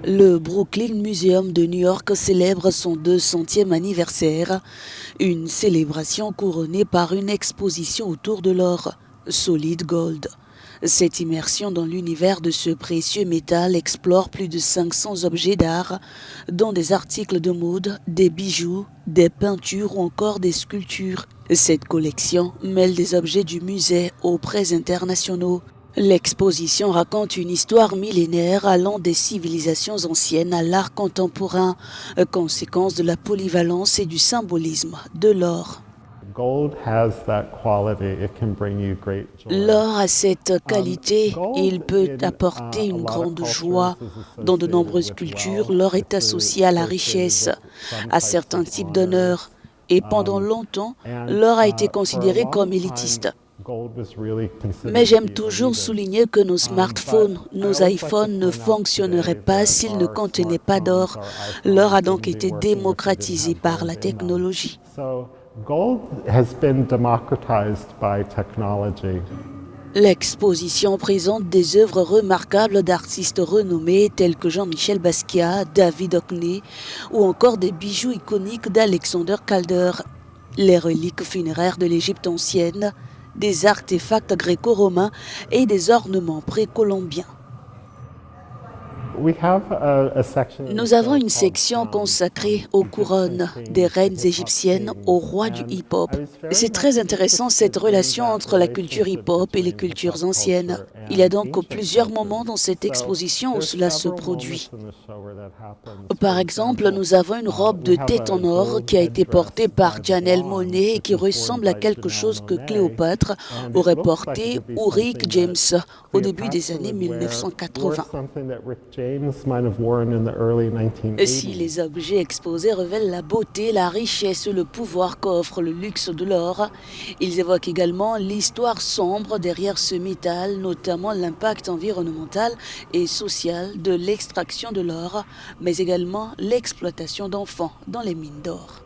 Le Brooklyn Museum de New York célèbre son 200e anniversaire, une célébration couronnée par une exposition autour de l'or, Solid Gold. Cette immersion dans l'univers de ce précieux métal explore plus de 500 objets d'art, dont des articles de mode, des bijoux, des peintures ou encore des sculptures. Cette collection mêle des objets du musée aux prêts internationaux. L'exposition raconte une histoire millénaire allant des civilisations anciennes à l'art contemporain, conséquence de la polyvalence et du symbolisme de l'or. L'or a cette qualité, il peut apporter une grande joie. Dans de nombreuses cultures, l'or est associé à la richesse, à certains types d'honneurs. Et pendant longtemps, l'or a été considéré comme élitiste. Mais j'aime toujours souligner que nos smartphones, nos iPhones ne fonctionneraient pas s'ils ne contenaient pas d'or. L'or a donc été démocratisé par la technologie. L'exposition présente des œuvres remarquables d'artistes renommés tels que Jean-Michel Basquiat, David Hockney ou encore des bijoux iconiques d'Alexander Calder, les reliques funéraires de l'Égypte ancienne, des artefacts gréco-romains et des ornements précolombiens. Nous avons une section consacrée aux couronnes des reines égyptiennes, aux rois du hip-hop. C'est très intéressant cette relation entre la culture hip-hop et les cultures anciennes. Il y a donc plusieurs moments dans cette exposition où cela se produit. Par exemple, nous avons une robe de tête en or qui a été portée par Janelle Monáe et qui ressemble à quelque chose que Cléopâtre aurait porté ou Rick James au début des années 1980. Si les objets exposés révèlent la beauté, la richesse et le pouvoir qu'offre le luxe de l'or, ils évoquent également l'histoire sombre derrière ce métal, notamment l'impact environnemental et social de l'extraction de l'or, mais également l'exploitation d'enfants dans les mines d'or.